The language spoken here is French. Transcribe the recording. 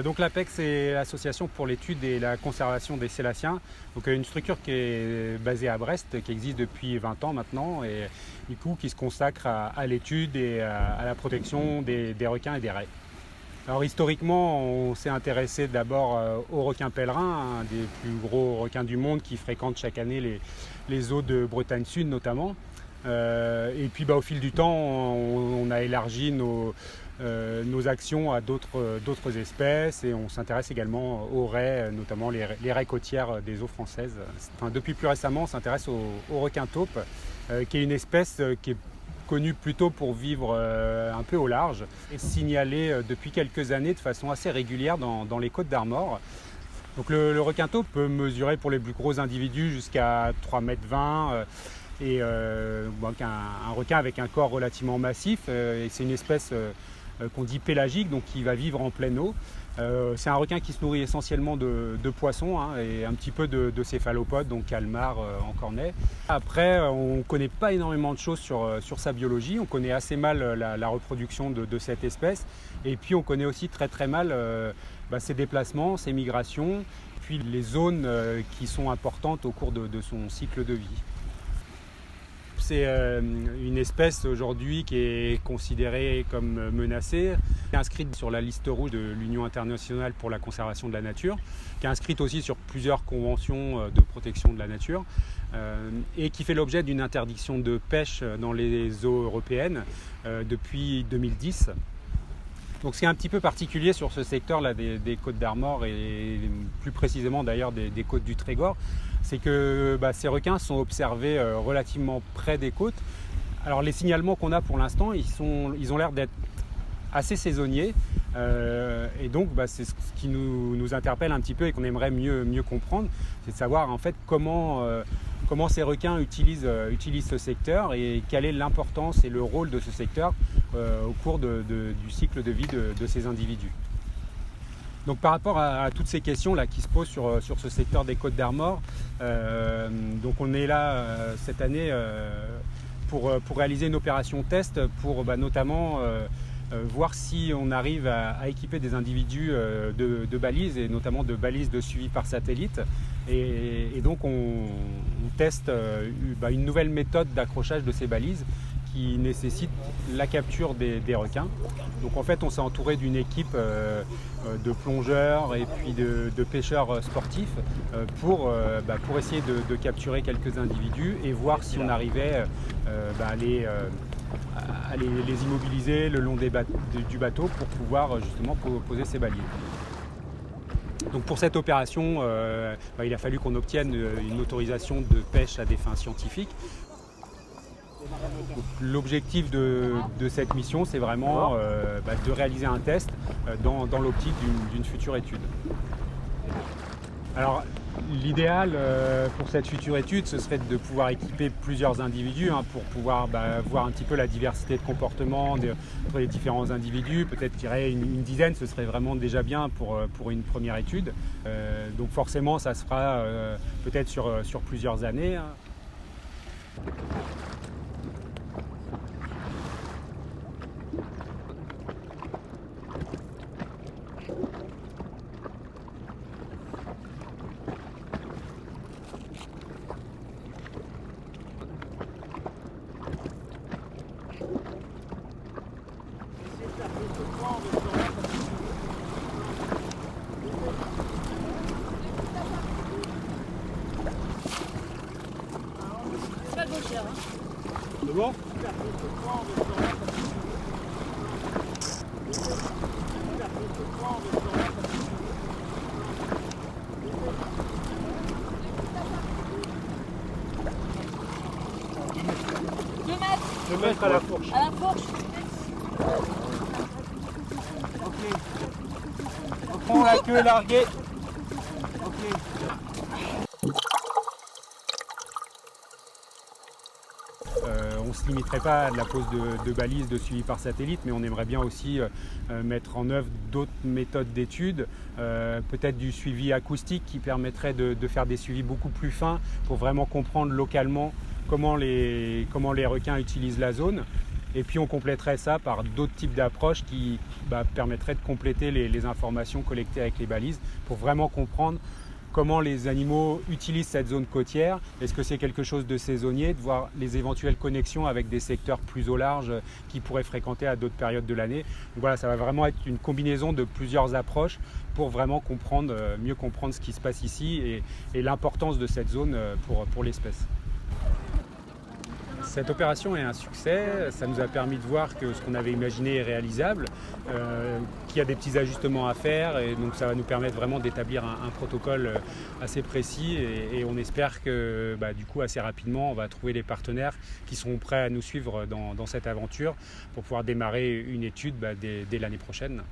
Donc l'APEC, c'est l'Association pour l'étude et la conservation des sélaciens. Donc une structure qui est basée à Brest, qui existe depuis 20 ans maintenant, et du coup qui se consacre à l'étude et à la protection des requins et des raies. Alors historiquement, on s'est intéressé d'abord aux requins pèlerins, un des plus gros requins du monde qui fréquentent chaque année les eaux de Bretagne Sud notamment. Et puis au fil du temps, on a élargi nos actions à d'autres espèces et on s'intéresse également aux raies, notamment les raies côtières des eaux françaises. Enfin, depuis plus récemment, on s'intéresse au requin taupe, qui est une espèce qui est connue plutôt pour vivre un peu au large et signalée depuis quelques années de façon assez régulière dans les Côtes d'Armor. Donc le requin taupe peut mesurer pour les plus gros individus jusqu'à 3,20 m. Et un requin avec un corps relativement massif, et c'est une espèce qu'on dit pélagique, donc qui va vivre en pleine eau. C'est un requin qui se nourrit essentiellement de poissons et un petit peu de céphalopodes, donc calmars, encornets. Après, on ne connaît pas énormément de choses sur sa biologie, on connaît assez mal la reproduction de cette espèce, et puis on connaît aussi très mal ses déplacements, ses migrations, puis les zones qui sont importantes au cours de son cycle de vie. C'est une espèce aujourd'hui qui est considérée comme menacée, qui est inscrite sur la liste rouge de l'Union internationale pour la conservation de la nature, qui est inscrite aussi sur plusieurs conventions de protection de la nature et qui fait l'objet d'une interdiction de pêche dans les eaux européennes depuis 2010. Donc ce qui est un petit peu particulier sur ce secteur-là des Côtes d'Armor et plus précisément d'ailleurs des côtes du Trégor, c'est que ces requins sont observés relativement près des côtes. Alors les signalements qu'on a pour l'instant, ils ont l'air d'être assez saisonniers et donc c'est ce qui nous interpelle un petit peu et qu'on aimerait mieux comprendre, c'est de savoir en fait comment ces requins utilisent ce secteur et quelle est l'importance et le rôle de ce secteur au cours du cycle de vie de ces individus. Donc par rapport à toutes ces questions là qui se posent sur ce secteur des Côtes d'Armor, donc on est là cette année pour réaliser une opération test pour notamment voir si on arrive à équiper des individus de balises et notamment de balises de suivi par satellite. Et donc on teste une nouvelle méthode d'accrochage de ces balises qui nécessite la capture des requins. Donc en fait on s'est entouré d'une équipe de plongeurs et puis de pêcheurs sportifs pour essayer de capturer quelques individus et voir si on arrivait à les immobiliser le long du bateau pour pouvoir justement poser ces balises. Donc pour cette opération, il a fallu qu'on obtienne une autorisation de pêche à des fins scientifiques. L'objectif de cette mission, c'est vraiment de réaliser un test dans l'optique d'une future étude. Alors l'idéal pour cette future étude, ce serait de pouvoir équiper plusieurs individus pour pouvoir voir un petit peu la diversité de comportement entre les différents individus. Peut-être une dizaine, ce serait vraiment déjà bien pour une première étude. Donc forcément, ça se fera peut-être sur plusieurs années. C'est bon ? Je vais mettre à la fourche. À la fourche. Ok. On prend la queue larguée. Ok. On ne se limiterait pas à la pose de balises de suivi par satellite, mais on aimerait bien aussi mettre en œuvre d'autres méthodes d'études, peut-être du suivi acoustique qui permettrait de faire des suivis beaucoup plus fins pour vraiment comprendre localement comment les requins utilisent la zone. Et puis on compléterait ça par d'autres types d'approches qui permettraient de compléter les informations collectées avec les balises pour vraiment comprendre comment les animaux utilisent cette zone côtière. Est-ce que c'est quelque chose de saisonnier, de voir les éventuelles connexions avec des secteurs plus au large qu'ils pourraient fréquenter à d'autres périodes de l'année. Donc voilà, ça va vraiment être une combinaison de plusieurs approches pour vraiment mieux comprendre ce qui se passe ici et l'importance de cette zone pour l'espèce. Cette opération est un succès, ça nous a permis de voir que ce qu'on avait imaginé est réalisable, qu'il y a des petits ajustements à faire et donc ça va nous permettre vraiment d'établir un protocole assez précis et on espère que du coup assez rapidement on va trouver les partenaires qui seront prêts à nous suivre dans cette aventure pour pouvoir démarrer une étude dès l'année prochaine.